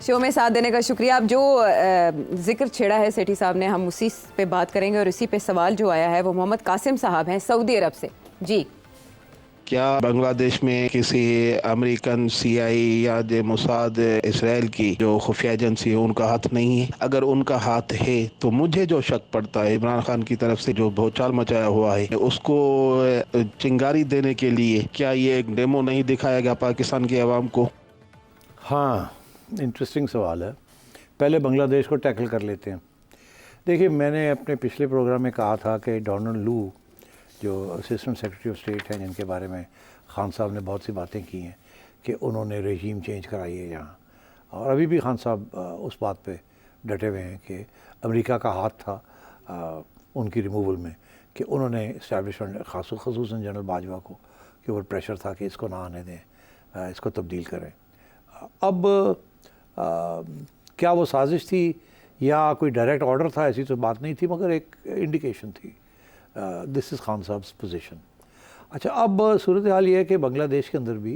Show में साथ देने का शुक्रिया। आप जो जिक्र छेड़ा है सेठी साहब ने, हम उसी पे बात करेंगे और इसी पे सवाल जो आया है वो मोहम्मद कासिम साहब हैं सऊदी अरब से। जी, क्या बांग्लादेश में किसी अमेरिकन सीआई या जो मोसाद इसराइल की जो खुफिया एजेंसी है उनका हाथ नहीं है? अगर उनका हाथ है तो मुझे जो शक पड़ता है इमरान खान की तरफ से जो भौचाल मचाया हुआ है उसको चिंगारी देने के लिए क्या ये एक डेमो नहीं दिखाया गया पाकिस्तान की आवाम को? हाँ, इंटरेस्टिंग सवाल है। पहले बांग्लादेश को टैकल कर लेते हैं। देखिए, मैंने अपने पिछले प्रोग्राम में कहा था कि डोनाल्ड लू जो असिस्टेंट सेक्रेटरी ऑफ स्टेट हैं, जिनके बारे में खान साहब ने बहुत सी बातें की हैं कि उन्होंने रेजीम चेंज कराई है यहाँ, और अभी भी खान साहब उस बात पे डटे हुए हैं कि अमेरिका का हाथ था उनकी रिमूवल में, कि उन्होंने इस्टेब्लिशमेंट ख़ुसूसन जनरल बाजवा को के ऊपर प्रेशर था कि इसको ना आने दें, इसको तब्दील करें। अब क्या वो साजिश थी या कोई डायरेक्ट ऑर्डर था, ऐसी तो बात नहीं थी, मगर एक इंडिकेशन थी। This is Khan Sahab's position. अच्छा, अब सूरत हाल ये है कि बांग्लादेश के अंदर भी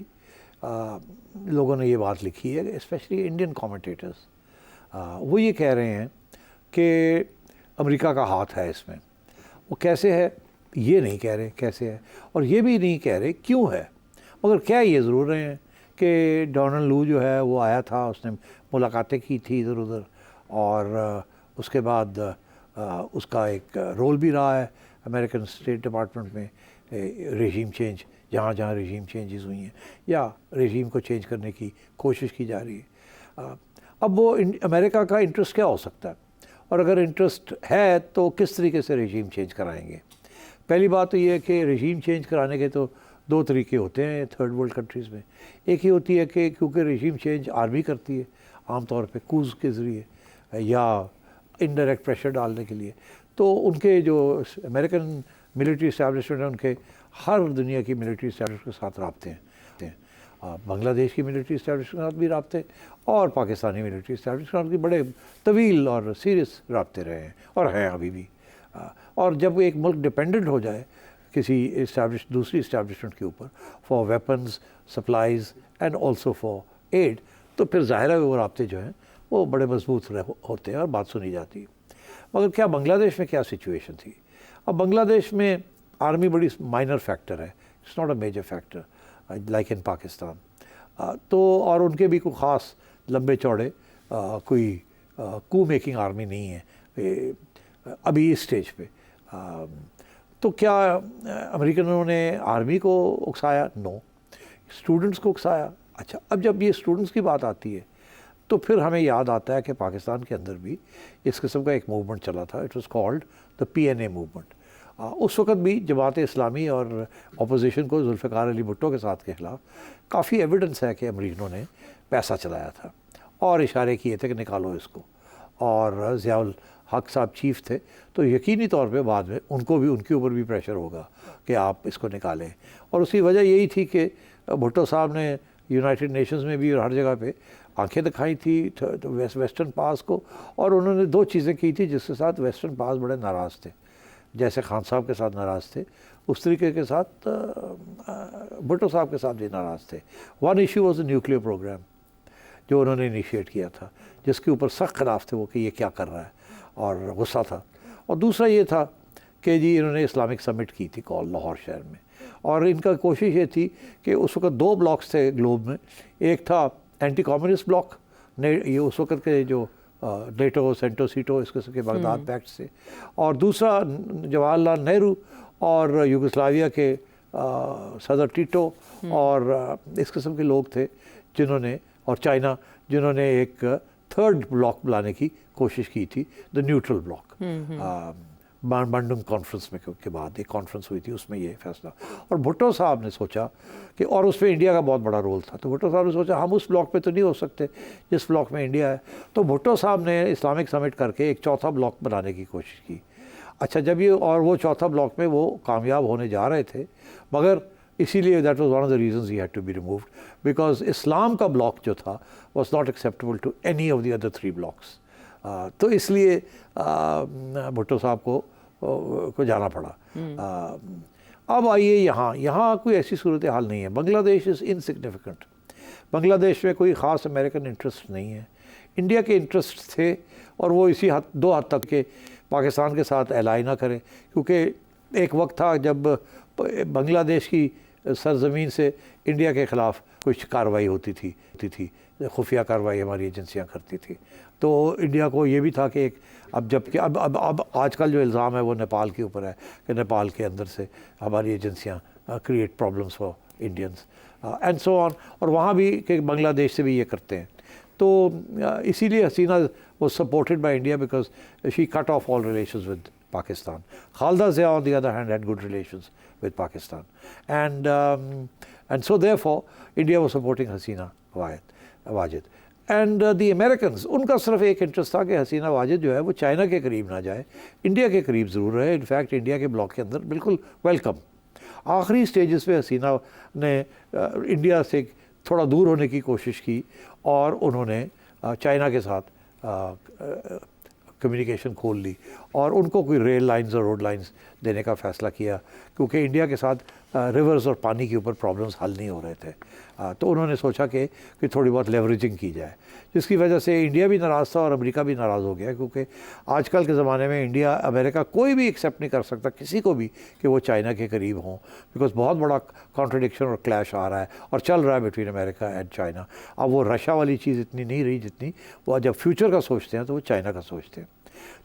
लोगों ने ये बात लिखी है, स्पेशली इंडियन कमेंटेटर्स, वो ये कह रहे हैं कि अमेरिका का हाथ है इसमें। वो कैसे है ये नहीं कह रहे कैसे है, और ये भी नहीं कह रहे क्यों है, मगर क्या ये ज़रूर रहे हैं कि डोनाल्ड लू जो है वो आया था, उसने मुलाकातें की थी इधर उधर, और उसके बाद उसका एक रोल भी रहा है अमेरिकन स्टेट डिपार्टमेंट में, रेजीम चेंज जहाँ जहाँ रेजीम चेंजेस हुई हैं या रेजीम को चेंज करने की कोशिश की जा रही है। अब वो अमेरिका का इंटरेस्ट क्या हो सकता है, और अगर इंटरेस्ट है तो किस तरीके से रेजीम चेंज कराएंगे। पहली बात तो ये है कि रेजीम चेंज कराने के तो दो तरीके होते हैं थर्ड वर्ल्ड कंट्रीज़ में। एक ही होती है कि क्योंकि रेजीम चेंज आर्मी करती है आमतौर पे कूज के ज़रिए या इनडायरेक्ट प्रेशर डालने के लिए, तो उनके जो अमेरिकन मिलिट्री इस्टेब्लिशमेंट है उनके हर दुनिया की मिलिट्री इस्टेब्लिशमेंट के साथ राब्ते हैं। बांग्लादेश की मिलिट्री इस्टेब्लिशमेंट के साथ भी राब्ते और पाकिस्तानी मिलिट्री इस्टेब्लिशमेंट के बड़े तवील और सीरियस राब्ते रहे हैं और हैं अभी भी। और जब एक मुल्क डिपेंडेंट हो जाए किसी दूसरी इस्टेब्लिशमेंट के ऊपर for weapons supplies and also for aid, तो फिर ज़ाहिर है वो राब्ते जो हैं वो बड़े मजबूत होते हैं और बात सुनी जाती है। मगर क्या बांग्लादेश में क्या सिचुएशन थी? अब बांग्लादेश में आर्मी बड़ी माइनर फैक्टर है, it's not a major factor like in Pakistan. तो और उनके भी कोई ख़ास लंबे चौड़े कोई कू मेकिंग आर्मी नहीं है अभी इस स्टेज पे। तो क्या अमेरिकनों ने आर्मी को उकसाया? नो। स्टूडेंट्स को उकसाया? अच्छा, अब जब ये स्टूडेंट्स की बात आती है तो फिर हमें याद आता है कि पाकिस्तान के अंदर भी इस किस्म का एक मूवमेंट चला था, it was called the PNA movement. उस वक्त भी जमात इस्लामी और अपोजिशन को जुल्फ़िकार अली भुट्टो के साथ के ख़िलाफ़ काफ़ी एविडेंस है कि अमरीकनों ने पैसा चलाया था और इशारे किए थे कि निकालो इसको, और ज़ियाउल हक साहब चीफ थे, तो यकीनी तौर पे बाद में उनको भी उनके ऊपर भी प्रेशर होगा कि आप इसको निकालें। और उसकी वजह यही थी कि भुट्टो साहब ने यूनाइटेड नेशंस में भी और हर जगह पे आंखें दिखाई थी वेस्टर्न पास को, और उन्होंने दो चीज़ें की थी जिसके साथ वेस्टर्न पास बड़े नाराज़ थे। जैसे खान साहब के साथ नाराज़ थे उस तरीके के साथ भुट्टो साहब के साथ भी नाराज़ थे। One issue was the nuclear programme जो उन्होंने इनिशिएट किया था, जिसके ऊपर सख्त खिलाफ थे वो कि ये क्या कर रहा है, और गुस्सा था। और दूसरा ये था कि जी इन्होंने इस्लामिक समिट की थी कॉल लाहौर शहर में, और इनका कोशिश ये थी कि उस वक्त दो ब्लॉक्स थे ग्लोब में, एक था एंटी कम्युनिस्ट ब्लॉक, ये उस वक्त के जो नेटो सेंटो सीटो इस किस्म के बगदाद पैक्ट से, और दूसरा जवाहरलाल नेहरू और यूगोस्लाविया के सदर टीटो और इस किस्म के लोग थे जिन्होंने, और चाइना, जिन्होंने एक थर्ड ब्लॉक बनाने की कोशिश की थी, the neutral block. Bandung conference में के बाद एक कॉन्फ्रेंस हुई थी, उसमें ये फैसला, और भुट्टो साहब ने सोचा कि, और उसमें इंडिया का बहुत बड़ा रोल था, तो भुट्टो साहब ने सोचा हम उस ब्लॉक पे तो नहीं हो सकते जिस ब्लॉक में इंडिया है, तो भुट्टो साहब ने इस्लामिक समिट करके एक चौथा ब्लॉक बनाने की कोशिश की। अच्छा, जब ये और वो चौथा ब्लॉक में वो कामयाब होने जा रहे थे, मगर इसीलिए that was one of the reasons he had to be removed, because इस्लाम का ब्लॉक जो था was not acceptable to any of the other three blocks. तो इसलिए भुट्टो साहब को जाना पड़ा। अब आइए यहाँ कोई ऐसी सूरत हाल नहीं है। Bangladesh is insignificant. बांग्लादेश में कोई ख़ास अमेरिकन इंटरेस्ट नहीं है, इंडिया के इंटरेस्ट थे और वो इसी दो हद तक के पाकिस्तान के साथ एलाई ना करें, क्योंकि एक वक्त था जब बांग्लादेश की सरजमीन से इंडिया के ख़िलाफ़ कुछ कार्रवाई होती थी खुफिया कार्रवाई हमारी एजेंसियां करती थी। तो इंडिया को ये भी था कि एक अब जबकि अब आजकल जो इल्ज़ाम है वो नेपाल के ऊपर है कि नेपाल के अंदर से हमारी एजेंसियां create problems for Indians and so on, और वहाँ भी कि बांग्लादेश से भी ये करते हैं। तो इसीलिए हसीना was supported by India because she cut off all relations with Pakistan. Khalda Zia, on the other hand, had good relations with Pakistan, and so therefore India was supporting Hasina Wajid. And the Americans, उनका सिर्फ एक interest था कि हसीना वाजिद जो है वो China के करीब ना जाए, इंडिया के करीब ज़रूर रहे। इनफैक्ट इंडिया के ब्लॉक के अंदर बिल्कुल वेलकम। आखिरी स्टेजेस पे हसीना ने इंडिया से थोड़ा दूर होने की कोशिश की और उन्होंने चाइना के साथ कम्युनिकेशन खोल ली और उनको कोई रेल लाइंस और रोड लाइंस देने का फ़ैसला किया, क्योंकि इंडिया के साथ रिवर्स और पानी के ऊपर प्रॉब्लम्स हल नहीं हो रहे थे। तो उन्होंने सोचा कि थोड़ी बहुत लेवरेजिंग की जाए, जिसकी वजह से इंडिया भी नाराज़ था और अमेरिका भी नाराज़ हो गया, क्योंकि आजकल के ज़माने में इंडिया अमेरिका कोई भी एक्सेप्ट नहीं कर सकता किसी को भी कि वो चाइना के करीब हों, बिकॉज बहुत बड़ा कॉन्ट्रडिक्शन और क्लैश आ रहा है और चल रहा है बिटवीन अमेरिका एंड चाइना। अब वो रशिया वाली चीज़ इतनी नहीं रही जितनी वो जब फ्यूचर का सोचते हैं तो वो चाइना का सोचते हैं।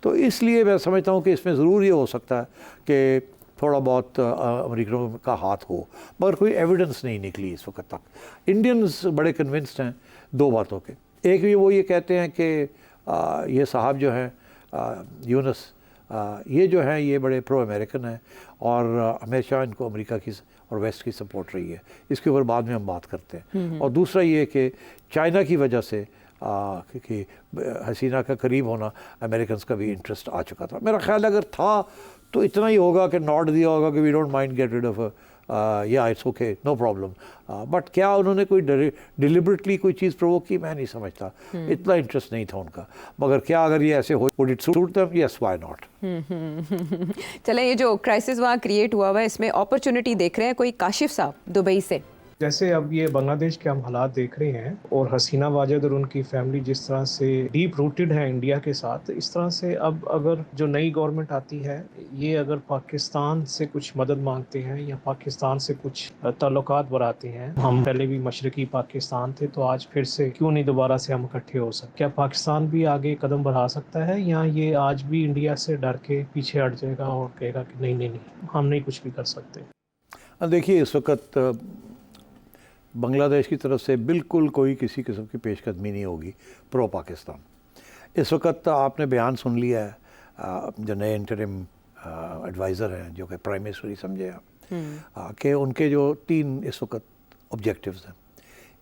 तो इसलिए मैं समझता हूँ कि इसमें ज़रूर ये हो सकता है कि थोड़ा बहुत अमेरिकनों का हाथ हो, मगर कोई एविडेंस नहीं निकली इस वक्त तक। इंडियंस बड़े कन्विंस्ड हैं दो बातों के। एक भी वो ये कहते हैं कि ये साहब जो हैं यूनस, ये जो हैं ये बड़े प्रो अमेरिकन हैं और हमेशा इनको अमेरिका की और वेस्ट की सपोर्ट रही है। इसके ऊपर बाद में हम बात करते हैं। और दूसरा ये कि चाइना की वजह से कि हसीना का करीब होना अमेरिकन का भी इंटरेस्ट आ चुका था। मेरा ख्याल अगर था तो इतना ही होगा कि नॉट दिया होगा कि we don't mind get rid of या it's okay no problem, but क्या उन्होंने कोई डिलिबरेटली कोई चीज़ प्रोवोक की, मैं नहीं समझता। इतना इंटरेस्ट नहीं था उनका, मगर क्या अगर ये ऐसे हो would it suit them? Yes, why not. चलें, ये जो क्राइसिस वहाँ क्रिएट हुआ है इसमें अपॉर्चुनिटी देख रहे हैं कोई काशिफ साहब दुबई से? जैसे अब ये बांग्लादेश के हम हालात देख रहे हैं और हसीना वाजिद और उनकी फैमिली जिस तरह से डीप रूटेड है इंडिया के साथ, इस तरह से अब अगर जो नई गवर्नमेंट आती है ये अगर पाकिस्तान से कुछ मदद मांगते हैं या पाकिस्तान से कुछ ताल्लुकात बढ़ाते हैं, हम पहले भी मशरकी पाकिस्तान थे तो आज फिर से क्यों नहीं दोबारा से हम इकट्ठे हो सकते? क्या पाकिस्तान भी आगे कदम बढ़ा सकता है या ये आज भी इंडिया से डर के पीछे हट जाएगा और कहेगा कि नहीं नहीं नहीं हम नहीं कुछ भी कर सकते? देखिए, इस वक्त बांग्लादेश की तरफ से बिल्कुल कोई किसी किस्म की पेशकदमी नहीं होगी प्रो पाकिस्तान। इस वक्त आपने बयान सुन लिया है जो नए इंटरिम एडवाइज़र हैं जो कि प्राइम मिनिस्टर ही समझे आप कि उनके जो 3 इस वक्त ऑब्जेक्टिव्स हैं।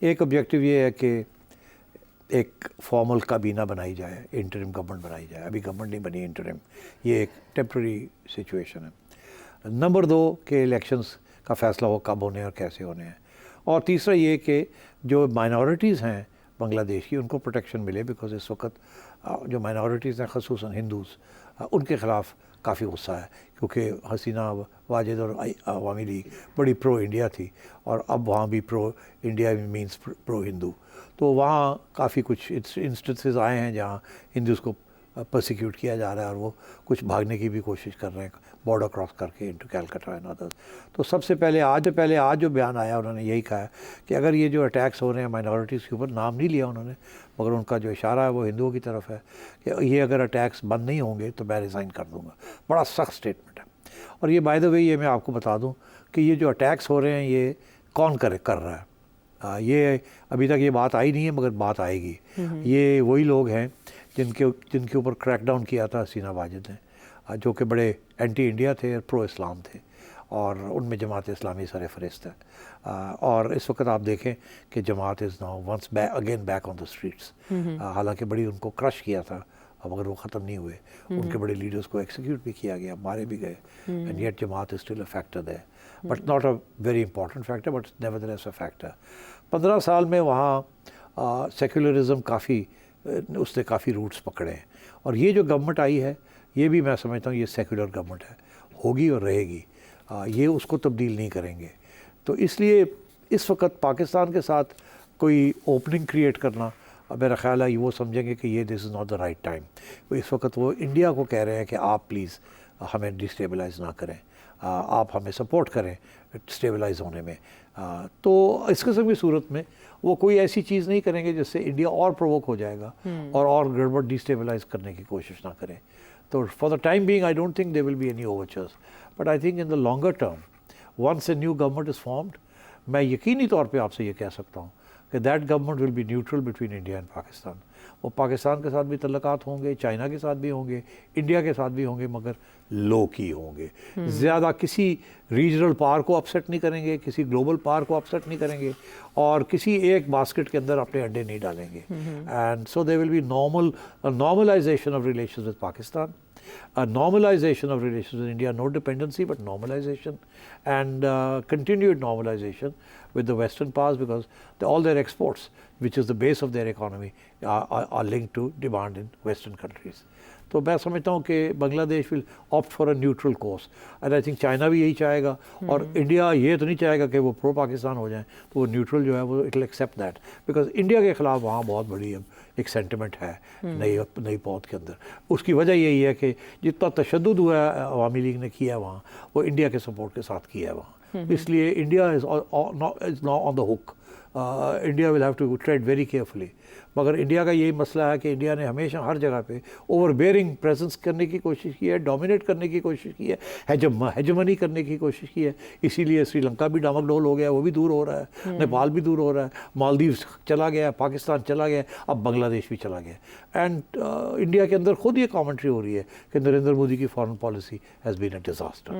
एक ऑब्जेक्टिव ये है कि एक फॉर्मल काबीना बनाई जाए, इंटरिम गवर्नमेंट बनाई जाए। अभी गवर्नमेंट नहीं बनी, इंटरिम, ये एक टेम्प्रेरी सिचुएशन है। नंबर 2 के इलेक्शंस का फ़ैसला हो कब होने और कैसे होने हैं। और तीसरा ये कि जो माइनॉरिटीज़ हैं बांग्लादेश की उनको प्रोटेक्शन मिले, बिकॉज इस वक्त जो माइनॉरिटीज़ हैं ख़ुसूसन हिंदूज़, उनके ख़िलाफ़ काफ़ी गुस्सा है, क्योंकि हसीना वाजिद और अवामी लीग बड़ी प्रो इंडिया थी और अब वहाँ भी pro India means pro Hindu. तो वहाँ काफ़ी कुछ इंस्टेंसेस आए हैं जहाँ हिंदूज़ को परसिक्यूट किया जा रहा है और वो कुछ भागने की भी कोशिश कर रहे हैं बॉर्डर क्रॉस करके इनटू कैलकाटा एंड अदर्स। तो सबसे पहले आज जो बयान आया उन्होंने यही कहा है कि अगर ये जो अटैक्स हो रहे हैं माइनॉरिटीज़ के ऊपर, नाम नहीं लिया उन्होंने, मगर उनका जो इशारा है वो हिंदुओं की तरफ है कि ये अगर अटैक्स बंद नहीं होंगे तो मैं रिज़ाइन कर दूँगा। बड़ा सख्त स्टेटमेंट है। और ये बाय द वे ये मैं आपको बता दूँ कि ये जो अटैक्स हो रहे हैं ये कौन कर रहा है। ये अभी तक ये बात आई नहीं है, मगर बात आएगी। ये वही लोग हैं जिनके ऊपर क्रैकडाउन किया था हसीना वाजिद ने, जो कि बड़े एंटी इंडिया थे और प्रो इस्लाम थे, और उनमें जमात इस्लामी सरफहरिस्त है। और इस वक्त आप देखें कि Jamaat is now once again back on the streets. हालांकि बड़ी उनको क्रश किया था मगर वो ख़त्म नहीं हुए। उनके बड़े लीडर्स को एक्सिक्यूट भी किया गया, मारे भी गए, and yet Jamaat is still a factor there, but not a very important factor, but nevertheless a factor. 15 साल में वहाँ सेक्युलरिज्म काफ़ी उसने काफ़ी रूट्स पकड़े हैं, और ये जो गवर्नमेंट आई है ये भी मैं समझता हूँ ये सेक्युलर गवर्नमेंट है, होगी और रहेगी। ये उसको तब्दील नहीं करेंगे। तो इसलिए इस वक्त पाकिस्तान के साथ कोई ओपनिंग क्रिएट करना, अब मेरा ख्याल है वो समझेंगे कि ये this is not the right time. इस वक्त वो इंडिया को कह रहे हैं कि आप प्लीज़ हमें डिस्टेबलाइज ना करें, आप हमें सपोर्ट करें स्टेबलाइज होने में। तो इस किस्म की सूरत में वो कोई ऐसी चीज़ नहीं करेंगे जिससे इंडिया और प्रोवोक हो जाएगा और गड़बड़ डिस्टेबलाइज करने की कोशिश ना करें। तो for the time being I don't think they will be any overtures, but I think in the longer term once a new government is formed, मैं यकीनी तौर पे आपसे ये कह सकता हूँ कि that government will be neutral between India and Pakistan. वो पाकिस्तान के साथ भी तल्लुकात होंगे, चाइना के साथ भी होंगे, इंडिया के साथ भी होंगे, मगर लो की होंगे। ज़्यादा किसी रीजनल पावर को अपसेट नहीं करेंगे, किसी ग्लोबल पावर को अपसेट नहीं करेंगे और किसी एक बास्केट के अंदर अपने अंडे नहीं डालेंगे। And so there will be normalisation of relations with Pakistan, a normalization of relations with India, no dependency but normalization, and continued normalization with the Western powers, because all their exports, which is the base of their economy, are linked to demand in Western countries. तो मैं समझता हूँ कि Bangladesh will opt for a neutral course, and I think China भी यही चाहेगा और India ये तो नहीं चाहेगा कि वो प्रो पाकिस्तान हो जाए, तो वो न्यूट्रल जो है वो it will accept that, because India के ख़िलाफ़ वहाँ बहुत बड़ी अब एक सेंटिमेंट है नई पौध के अंदर। उसकी वजह यही है कि जितना तशद्दुद हुआ है अवामी लीग ने किया है वहाँ, वो इंडिया के सपोर्ट के साथ किया है वहाँ, इसलिए India is now on the hook. India will have to tread very carefully. मगर इंडिया का यही मसला है कि इंडिया ने हमेशा हर जगह पे ओवरबेयरिंग प्रेजेंस करने की कोशिश की है, डोमिनेट करने की कोशिश की है, हेजमनी करने की कोशिश की है। इसीलिए श्रीलंका भी डामाडोल हो गया, वो भी दूर हो रहा है, नेपाल भी दूर हो रहा है, मालदीव्स चला गया, पाकिस्तान चला गया, अब बांग्लादेश भी चला गया। एंड इंडिया के अंदर खुद ये कॉमेंट्री हो रही है कि नरेंद्र मोदी की foreign policy has been a disaster.